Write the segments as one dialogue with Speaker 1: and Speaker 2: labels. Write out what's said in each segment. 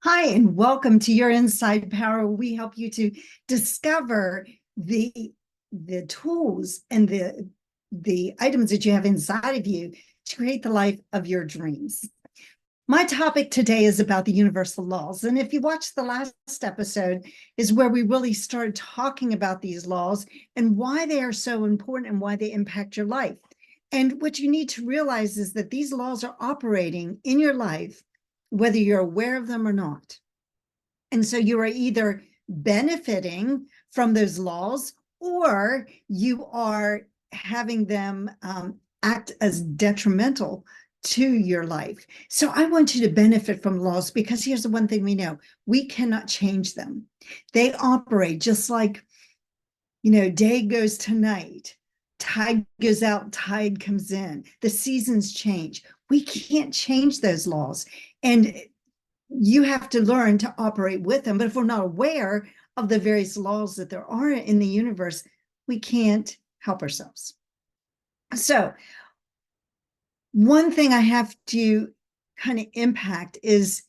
Speaker 1: Hi, and welcome to Your Inside Power. We help you to discover the tools and the items that you have inside of you to create the life of your dreams. My topic today is about the universal laws. And if you watched the last episode, is where we really started talking about these laws and why they are so important and why they impact your life. And what you need to realize is that these laws are operating in your life, whether you're aware of them or not. And so you are either benefiting from those laws or you are having them act as detrimental to your life. So I want you to benefit from laws because here's the one thing we know: we cannot change them. They operate just like, day goes to night, tide goes out, tide comes in, the seasons change. We can't change those laws. And you have to learn to operate with them. But if we're not aware of the various laws that there are in the universe, we can't help ourselves. So one thing I have to kind of impact is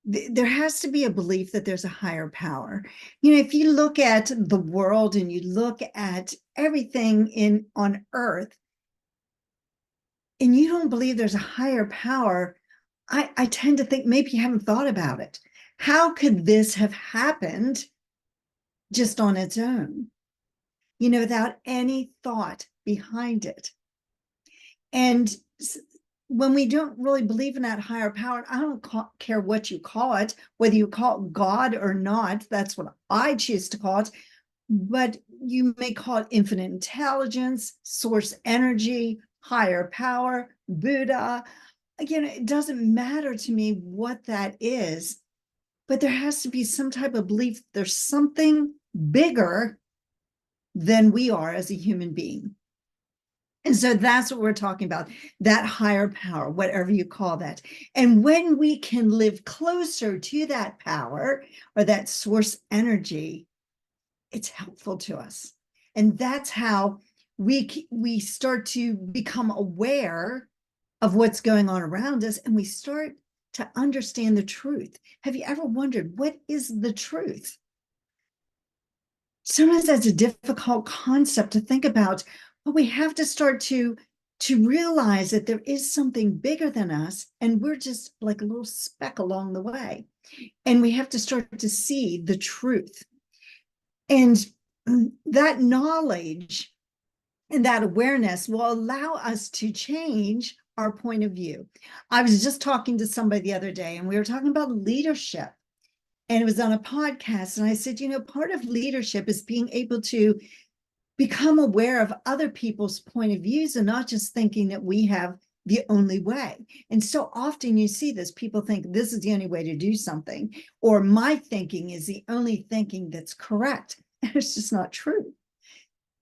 Speaker 1: there has to be a belief that there's a higher power. If you look at the world and you look at everything on earth and you don't believe there's a higher power, I tend to think maybe you haven't thought about it. How could this have happened just on its own, without any thought behind it? And when we don't really believe in that higher power, I don't care what you call it, whether you call it God or not, that's what I choose to call it. But you may call it infinite intelligence, source energy, higher power, Buddha. Again, it doesn't matter to me what that is, but there has to be some type of belief there's something bigger than we are as a human being. And so that's what we're talking about, that higher power, whatever you call that. And when we can live closer to that power or that source energy, it's helpful to us. And that's how we start to become aware of what's going on around us, and we start to understand the truth. Have you ever wondered, what is the truth? Sometimes that's a difficult concept to think about, but we have to start to realize that there is something bigger than us, and we're just like a little speck along the way. And we have to start to see the truth. And that knowledge and that awareness will allow us to change our point of view. I was just talking to somebody the other day, and we were talking about leadership. And it was on a podcast. And I said, part of leadership is being able to become aware of other people's point of views and not just thinking that we have the only way. And so often you see this, people think this is the only way to do something, or my thinking is the only thinking that's correct. And it's just not true.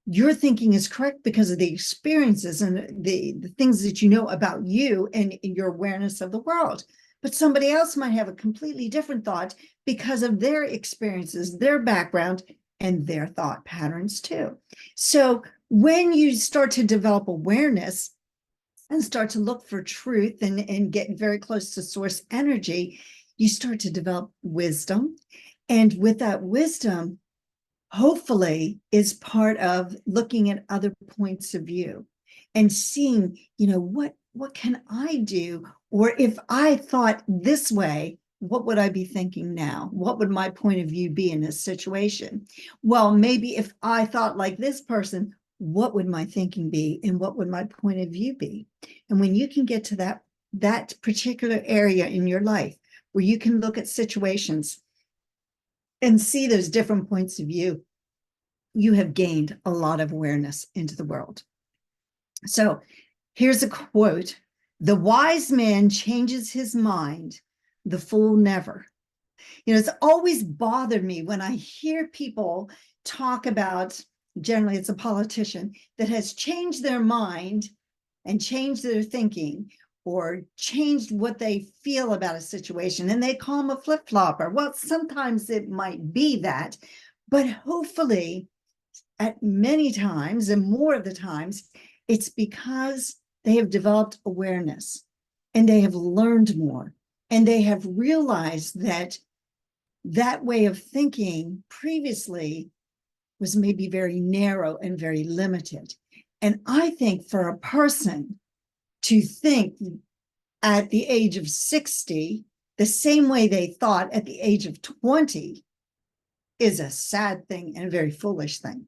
Speaker 1: Your thinking is correct because of the experiences and the things that you know about you and your awareness of the world. But somebody else might have a completely different thought because of their experiences, their background, and their thought patterns too. So when you start to develop awareness and start to look for truth and get very close to source energy, you start to develop wisdom. And with that wisdom, hopefully, is part of looking at other points of view and seeing, what can I do? Or if I thought this way, what would I be thinking now? What would my point of view be in this situation? Well, maybe if I thought like this person, what would my thinking be? And what would my point of view be? And when you can get to that particular area in your life where you can look at situations and see those different points of view, you have gained a lot of awareness into the world. So here's a quote: "The wise man changes his mind, the fool never." It's always bothered me when I hear people talk about, generally it's a politician that has changed their mind and changed their thinking or changed what they feel about a situation, and they call them a flip-flopper. Well, sometimes it might be that, but hopefully at many times, and more of the times, it's because they have developed awareness and they have learned more and they have realized that that way of thinking previously was maybe very narrow and very limited. And I think for a person to think at the age of 60 the same way they thought at the age of 20 is a sad thing and a very foolish thing,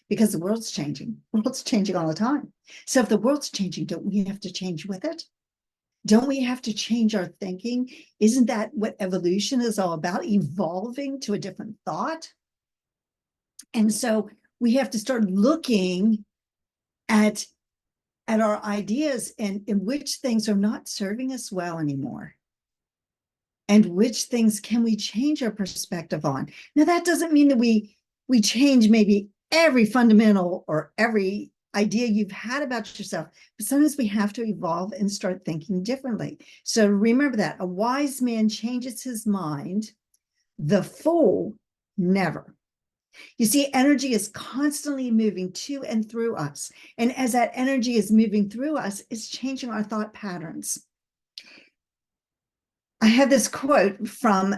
Speaker 1: because the world's changing. The world's changing all the time. So if the world's changing, don't we have to change with it? Don't we have to change our thinking? Isn't that what evolution is all about? Evolving to a different thought. And so we have to start looking at our ideas and in which things are not serving us well anymore. And which things can we change our perspective on? Now, that doesn't mean that we change maybe every fundamental or every idea you've had about yourself, but sometimes we have to evolve and start thinking differently. So remember that a wise man changes his mind, the fool never. You see, energy is constantly moving to and through us. And as that energy is moving through us, it's changing our thought patterns. I have this quote from,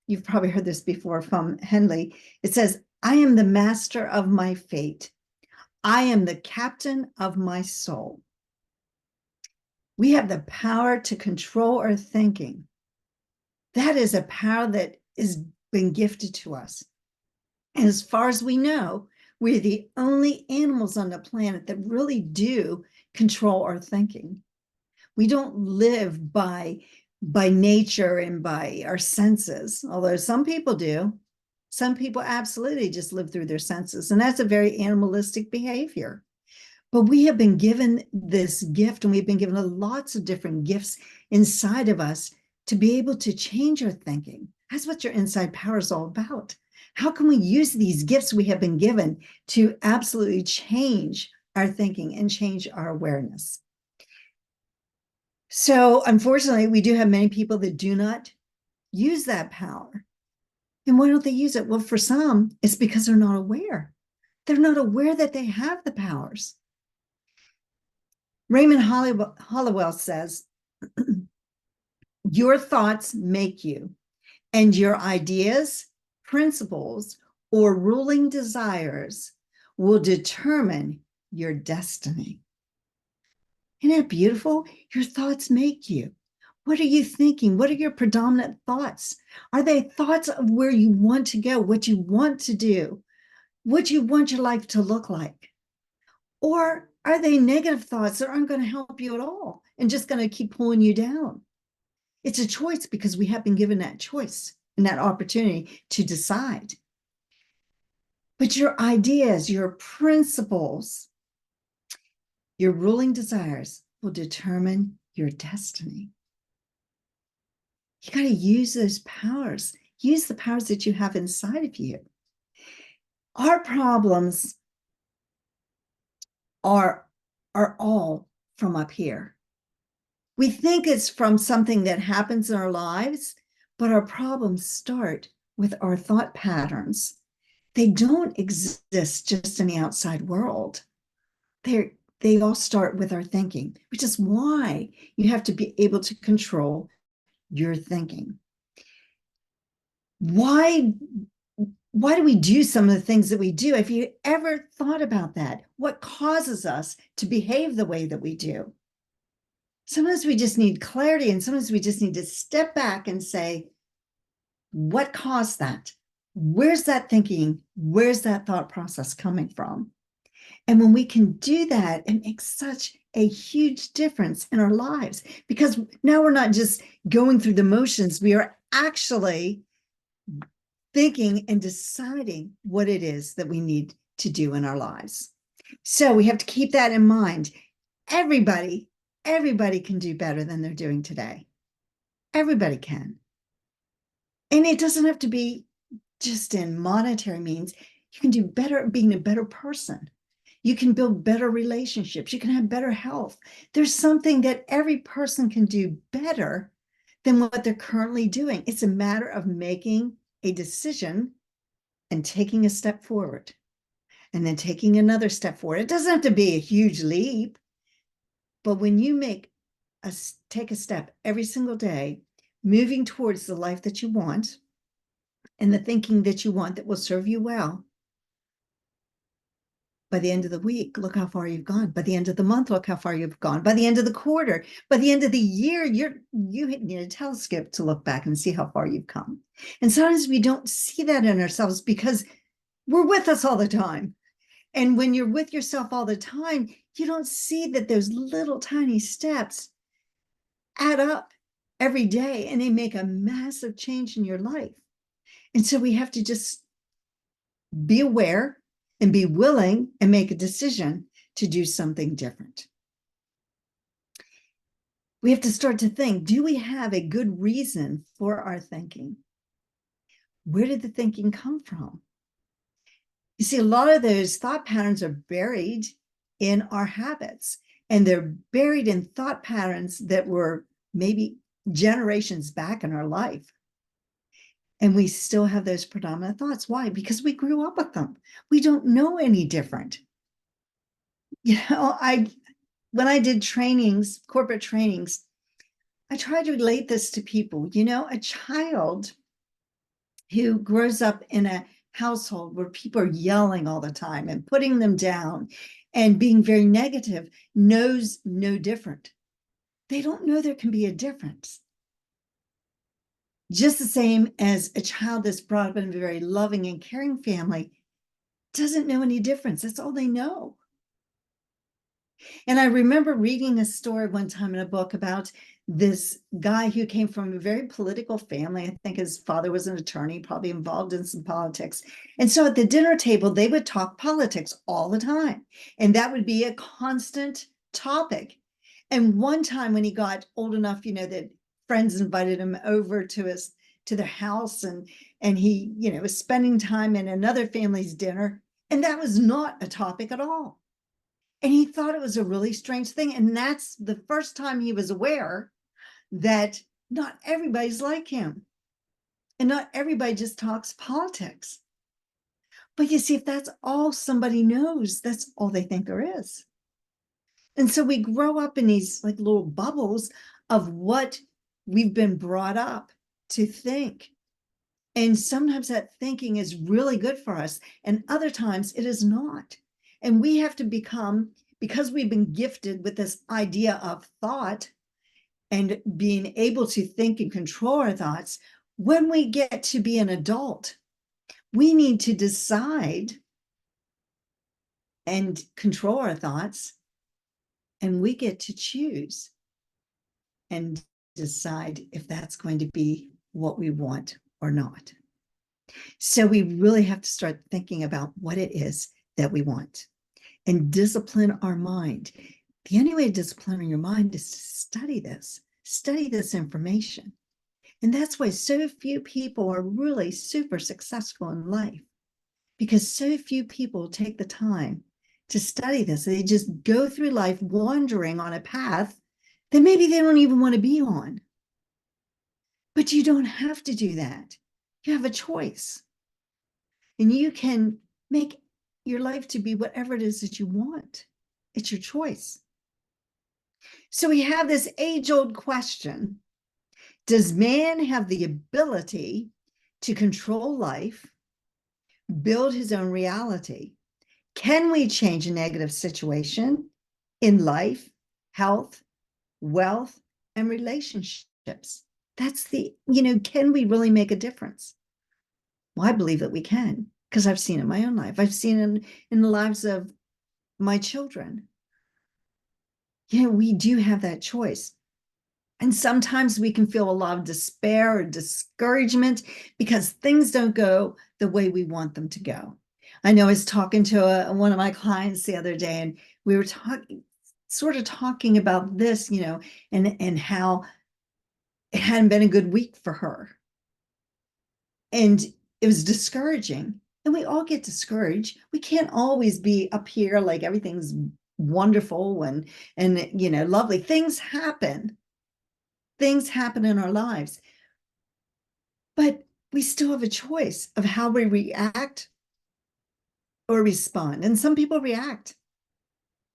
Speaker 1: you've probably heard this before, from Henley. It says, "I am the master of my fate. I am the captain of my soul." We have the power to control our thinking. That is a power that has been gifted to us. And as far as we know, we're the only animals on the planet that really do control our thinking. We don't live by nature and by our senses, although some people do. Some people absolutely just live through their senses, and that's a very animalistic behavior. But we have been given this gift, and we've been given lots of different gifts inside of us to be able to change our thinking. That's what your inside power is all about. How can we use these gifts we have been given to absolutely change our thinking and change our awareness? So unfortunately, we do have many people that do not use that power. And why don't they use it? Well, for some, it's because they're not aware. They're not aware that they have the powers. Raymond Hollowell says, "Your thoughts make you, and your ideas, principles, or ruling desires will determine your destiny." Isn't that beautiful? Your thoughts make you. What are you thinking? What are your predominant thoughts? Are they thoughts of where you want to go, what you want to do, what you want your life to look like? Or are they negative thoughts that aren't going to help you at all and just going to keep pulling you down? It's a choice, because we have been given that choice and that opportunity to decide. But your ideas, your principles, your ruling desires will determine your destiny. You got to use those powers. Use the powers that you have inside of you. Our problems are all from up here. We think it's from something that happens in our lives, but our problems start with our thought patterns. They don't exist just in the outside world. They all start with our thinking, which is why you have to be able to control your thinking. Why do we do some of the things that we do? If you ever thought about that, what causes us to behave the way that we do? Sometimes we just need clarity, and sometimes we just need to step back and say, what caused that? Where's that thinking? Where's that thought process coming from? And when we can do that, it makes such a huge difference in our lives, because now we're not just going through the motions. We are actually thinking and deciding what it is that we need to do in our lives. So we have to keep that in mind. Everybody can do better than they're doing today. Everybody can. And it doesn't have to be just in monetary means. You can do better at being a better person. You can build better relationships. You can have better health. There's something that every person can do better than what they're currently doing. It's a matter of making a decision and taking a step forward, and then taking another step forward. It doesn't have to be a huge leap, but when you take a step every single day, moving towards the life that you want, and the thinking that you want that will serve you well, by the end of the week, look how far you've gone. By the end of the month, look how far you've gone. By the end of the quarter, by the end of the year, you need a telescope to look back and see how far you've come. And sometimes we don't see that in ourselves because we're with us all the time. And when you're with yourself all the time, you don't see that those little tiny steps add up every day and they make a massive change in your life. And so we have to just be aware and be willing and make a decision to do something different. We have to start to think, do we have a good reason for our thinking? Where did the thinking come from? You see, a lot of those thought patterns are buried in our habits, and they're buried in thought patterns that were maybe generations back in our life. And we still have those predominant thoughts. Why? Because we grew up with them. We don't know any different. When I did trainings, corporate trainings, I tried to relate this to people. A child who grows up in a household where people are yelling all the time and putting them down and being very negative knows no different. They don't know there can be a difference. Just the same as a child that's brought up in a very loving and caring family doesn't know any difference. That's all they know. And I remember reading a story one time in a book about this guy who came from a very political family. I think his father was an attorney, probably involved in some politics. And so at the dinner table, they would talk politics all the time. And that would be a constant topic. And one time when he got old enough, that friends invited him over to their house, and he, was spending time in another family's dinner, and that was not a topic at all. And he thought it was a really strange thing. And that's the first time he was aware that not everybody's like him. And not everybody just talks politics. But you see, if that's all somebody knows, that's all they think there is. And so we grow up in these like little bubbles of what we've been brought up to think. And sometimes that thinking is really good for us, and other times it is not. And we have to become, because we've been gifted with this idea of thought and being able to think and control our thoughts, when we get to be an adult, we need to decide and control our thoughts, and we get to choose and decide if that's going to be what we want or not. So we really have to start thinking about what it is that we want and discipline our mind. The only way to discipline your mind is to study this information. And that's why so few people are really super successful in life, because so few people take the time to study this. They just go through life wandering on a path that maybe they don't even want to be on. But you don't have to do that. You have a choice. And you can make your life to be whatever it is that you want. It's your choice. So we have this age-old question. Does man have the ability to control life, build his own reality? Can we change a negative situation in life, health, wealth, and relationships? That's can we really make a difference? Well, I believe that we can, because I've seen it in my own life. I've seen it in the lives of my children. We do have that choice. And sometimes we can feel a lot of despair or discouragement because things don't go the way we want them to go. I know I was talking to one of my clients the other day, and we were talking about this, and how it hadn't been a good week for her. And it was discouraging. And we all get discouraged. We can't always be up here like everything's wonderful and lovely. Things happen. Things happen in our lives. But we still have a choice of how we react or respond. And some people react,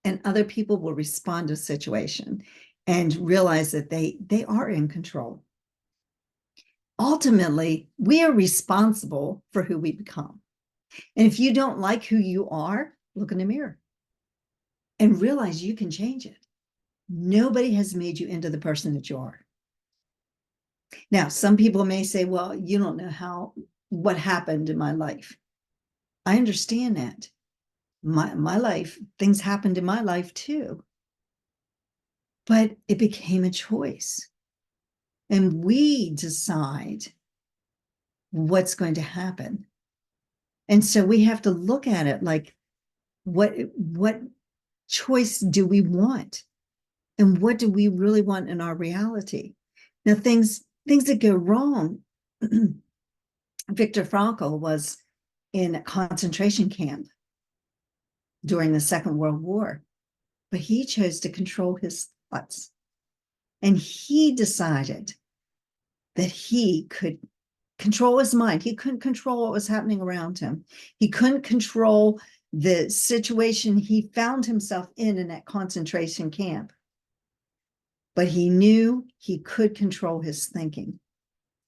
Speaker 1: and other people will respond to a situation and realize that they are in control. ultimately, we are responsible for who we become. And if you don't like who you are, look in the mirror and realize you can change it. Nobody has made you into the person that you are. Now, some people may say, well, you don't know what happened in my life. I understand that. My life, things happened in my life too. But it became a choice. And we decide what's going to happen. And so we have to look at it like, what choice do we want? And what do we really want in our reality? Now, things that go wrong. Viktor Frankl was in a concentration camp during the Second World War, but he chose to control his thoughts. And he decided that he could control his mind. He couldn't control what was happening around him. He couldn't control the situation he found himself in that concentration camp. But he knew he could control his thinking.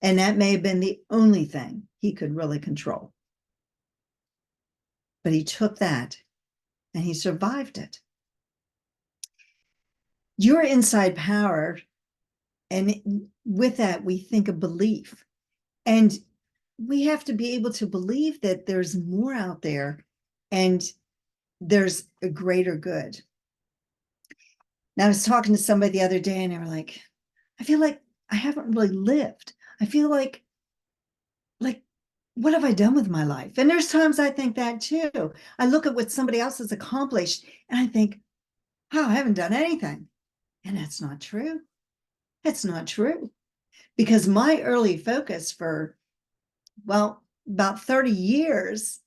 Speaker 1: And that may have been the only thing he could really control. But he took that and he survived it. Your inside power, and with that, we think of belief. And we have to be able to believe that there's more out there and there's a greater good. Now, I was talking to somebody the other day and they were like, I feel like I haven't really lived. I feel like, what have I done with my life? And there's times I think that too. I look at what somebody else has accomplished and I think, oh, I haven't done anything. And that's not true. That's not true. Because my early focus for, well, about 30 years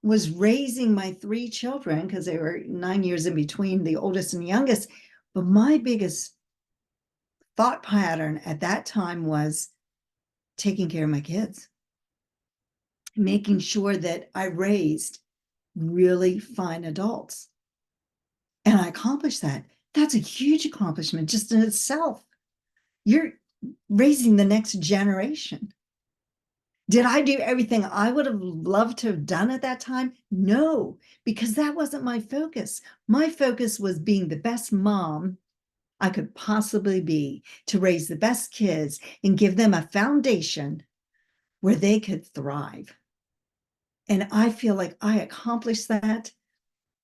Speaker 1: was raising my 3 children, because they were 9 years in between the oldest and youngest. But my biggest thought pattern at that time was taking care of my kids, making sure that I raised really fine adults. And I accomplished that. That's a huge accomplishment just in itself. You're raising the next generation. Did I do everything I would have loved to have done at that time? No, because that wasn't my focus. My focus was being the best mom I could possibly be, to raise the best kids and give them a foundation where they could thrive. And I feel like I accomplished that.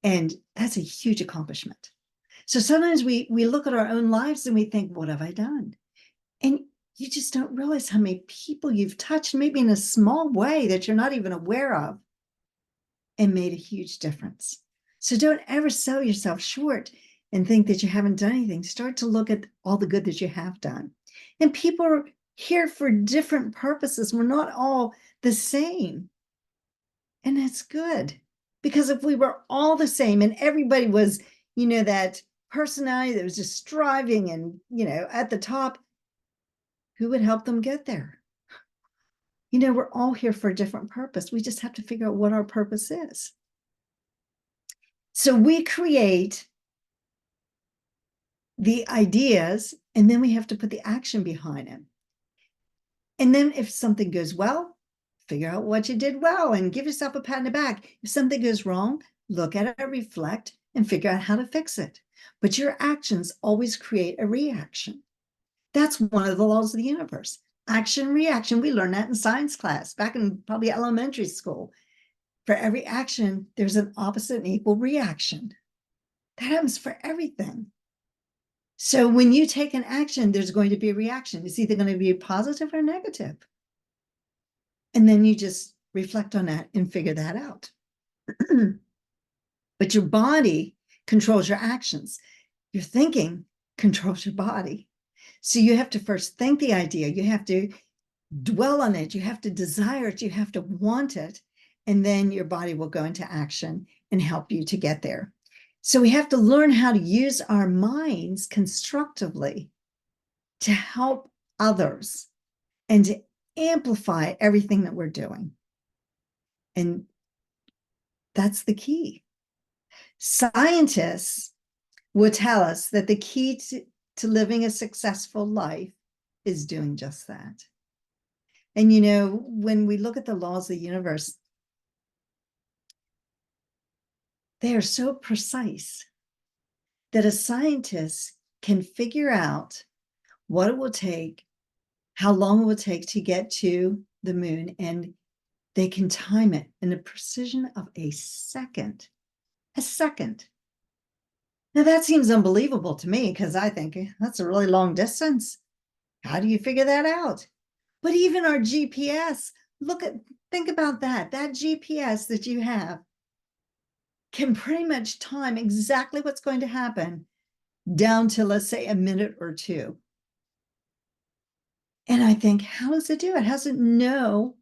Speaker 1: And that's a huge accomplishment. So sometimes we look at our own lives and we think, what have I done? And you just don't realize how many people you've touched, maybe in a small way that you're not even aware of, and made a huge difference. So don't ever sell yourself short and think that you haven't done anything. Start to look at all the good that you have done. And people are here for different purposes. We're not all the same. And that's good. Because if we were all the same and everybody was, that personality that was just striving and, at the top, who would help them get there? We're all here for a different purpose. We just have to figure out what our purpose is. So we create the ideas, and then we have to put the action behind it. And then if something goes well, figure out what you did well and give yourself a pat on the back. If something goes wrong, look at it, reflect, and figure out how to fix it. But your actions always create a reaction. That's one of the laws of the universe. Action, reaction. We learned that in science class back in probably elementary school. For every action, there's an opposite and equal reaction. That happens for everything. So when you take an action, there's going to be a reaction. It's either going to be positive or negative. And then you just reflect on that and figure that out. But your body controls your actions. Your thinking controls your body. So you have to first think the idea. You have to dwell on it. You have to desire it. You have to want it. And then your body will go into action and help you to get there. So we have to learn how to use our minds constructively to help others and to amplify everything that we're doing. And that's the key. Scientists will tell us that the key to living a successful life is doing just that. And, you know, when we look at the laws of the universe, they are so precise that a scientist can figure out what it will take, how long it will take to get to the moon, and they can time it in the precision of a second. A second. Now that seems unbelievable to me because I think that's a really long distance. How do you figure that out? But even our GPS, think about that. That GPS that you have can pretty much time exactly what's going to happen down to, let's say, a minute or two. And I think, how does it do it? How does it know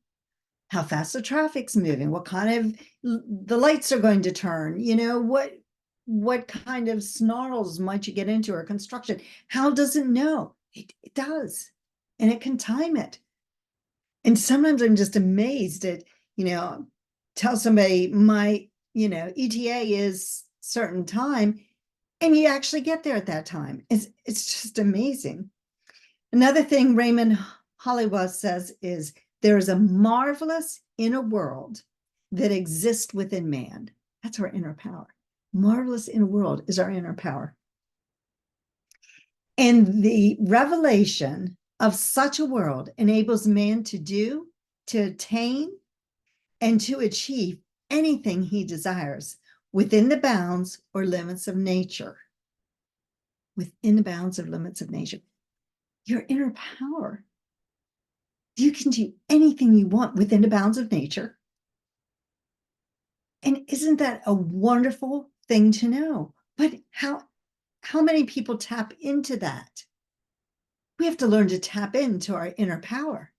Speaker 1: how fast the traffic's moving? What kind of the lights are going to turn? You know, what kind of snarls might you get into or construction? How does it know? It does. And it can time it. And sometimes I'm just amazed at, you know, tell somebody my, you know, ETA is certain time, and you actually get there at that time. It's just amazing. Another thing Raymond Hollywood says is there is a marvelous inner world that exists within man. That's our inner power. Marvelous inner world is our inner power. And the revelation of such a world enables man to do, to attain, and to achieve anything he desires within the bounds or limits of nature. Within the bounds or limits of nature. Your inner power. You can do anything you want within the bounds of nature. And isn't that a wonderful thing to know? But how many people tap into that? We have to learn to tap into our inner power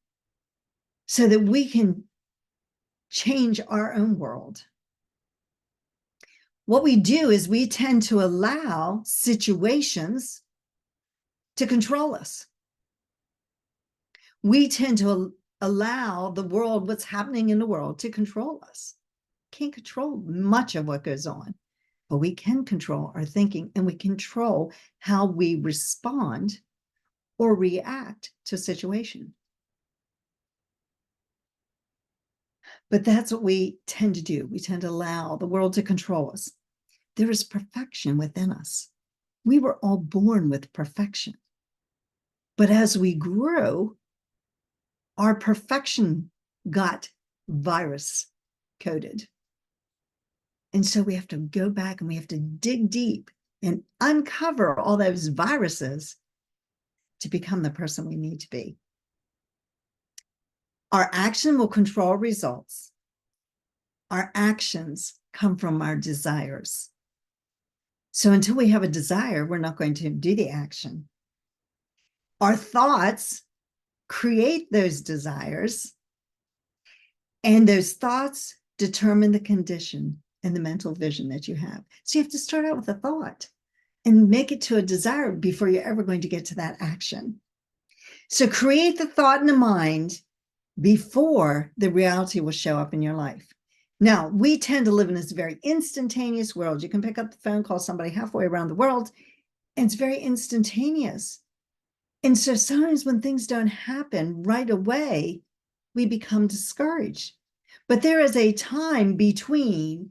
Speaker 1: so that we can change our own world. What we do is we tend to allow situations to control us. We tend to allow the world, what's happening in the world, to control us. Can't control much of what goes on, but we can control our thinking, and we control how we respond or react to a situation. But that's what we tend to do. We tend to allow the world to control us. There is perfection within us. We were all born with perfection. But as we grew, our perfection got virus coded. And so we have to go back and we have to dig deep and uncover all those viruses to become the person we need to be. Our action will control results. Our actions come from our desires. So until we have a desire, we're not going to do the action. Our thoughts create those desires, and those thoughts determine the condition and the mental vision that you have. So you have to start out with a thought and make it to a desire before you're ever going to get to that action. So create the thought in the mind before the reality will show up in your life. Now, we tend to live in this very instantaneous world. You can pick up the phone, call somebody halfway around the world, and it's very instantaneous. And so sometimes when things don't happen right away, we become discouraged. But there is a time between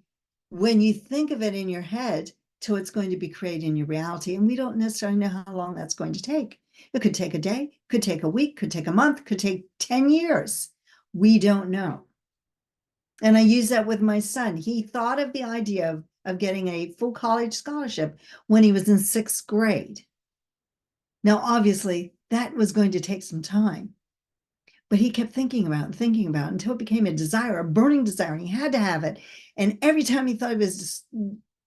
Speaker 1: when you think of it in your head till it's going to be created in your reality. And we don't necessarily know how long that's going to take. It could take a day, could take a week, could take a month, could take 10 years. We don't know. And I use that with my son. He thought of the idea of getting a full college scholarship when he was in 6th grade. Now, obviously, that was going to take some time. But he kept thinking about it until it became a desire, a burning desire, and he had to have it. And every time he thought he was,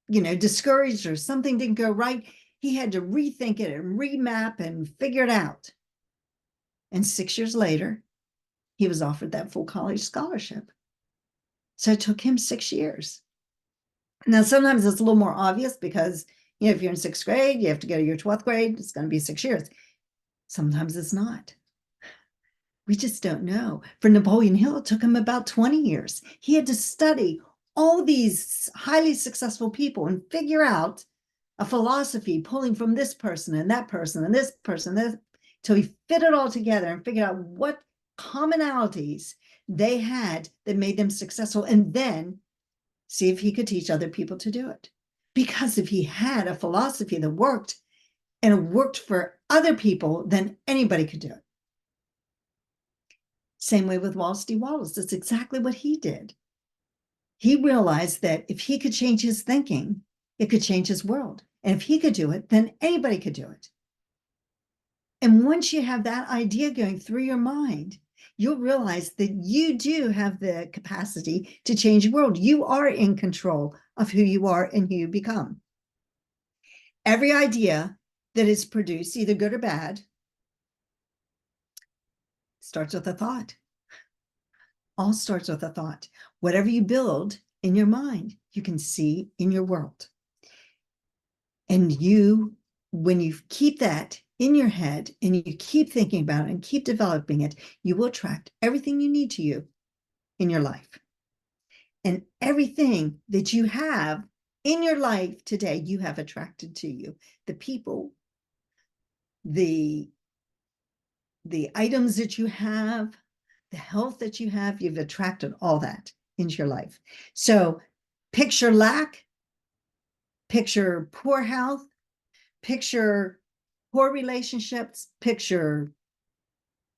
Speaker 1: discouraged or something didn't go right, he had to rethink it and remap and figure it out. And 6 years later, he was offered that full college scholarship. So it took him 6 years. Now, sometimes it's a little more obvious because, if you're in 6th grade, you have to go to your 12th grade, it's going to be 6 years. Sometimes it's not. We just don't know. For Napoleon Hill, it took him about 20 years. He had to study all these highly successful people and figure out a philosophy pulling from this person and that person and this person, till he fit it all together and figured out what commonalities they had that made them successful, and then see if he could teach other people to do it. Because if he had a philosophy that worked and it worked for other people, then anybody could do it. Same way with Wallace D. Wallace. That's exactly what he did. He realized that if he could change his thinking, it could change his world. And if he could do it, then anybody could do it. And once you have that idea going through your mind, you'll realize that you do have the capacity to change the world. You are in control of who you are and who you become. Every idea that is produced, either good or bad, starts with a thought. All starts with a thought. Whatever you build in your mind, you can see in your world. And you, when you keep that in your head and you keep thinking about it and keep developing it, you will attract everything you need to you in your life. And everything that you have in your life today, you have attracted to you. The people, the items that you have, the health that you have, you've attracted all that into your life. So picture lack, picture poor health, picture poor relationships, picture,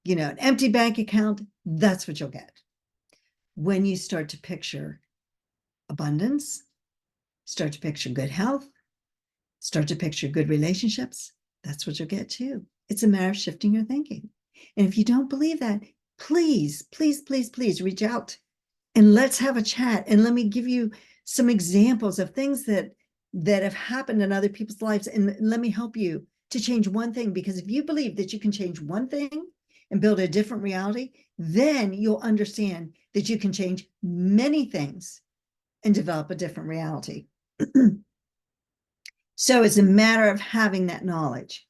Speaker 1: an empty bank account. That's what you'll get. When you start to picture abundance, start to picture good health, start to picture good relationships, that's what you'll get too. It's a matter of shifting your thinking. And if you don't believe that, please, please, please, please reach out and let's have a chat. And let me give you some examples of things that have happened in other people's lives. And let me help you to change one thing, because if you believe that you can change one thing and build a different reality, then you'll understand that you can change many things and develop a different reality. So it's a matter of having that knowledge.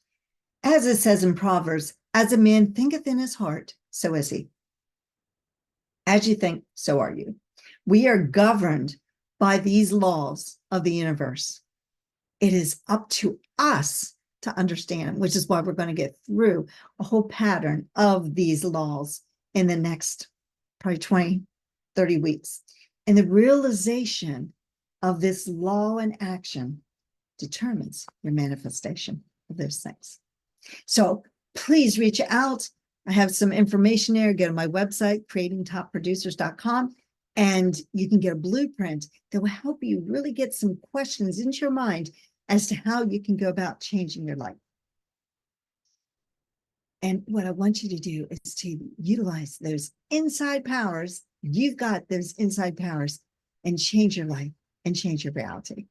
Speaker 1: As it says in Proverbs, as a man thinketh in his heart, so is he. As you think, so are you. We are governed by these laws of the universe. It is up to us to understand, which is why we're going to get through a whole pattern of these laws in the next probably 20, 30 weeks. And the realization of this law and action determines your manifestation of those things. So please reach out. I have some information there. Go to my website, creatingtopproducers.com, and you can get a blueprint that will help you really get some questions into your mind as to how you can go about changing your life. And what I want you to do is to utilize those inside powers. You've got those inside powers, and change your life and change your reality.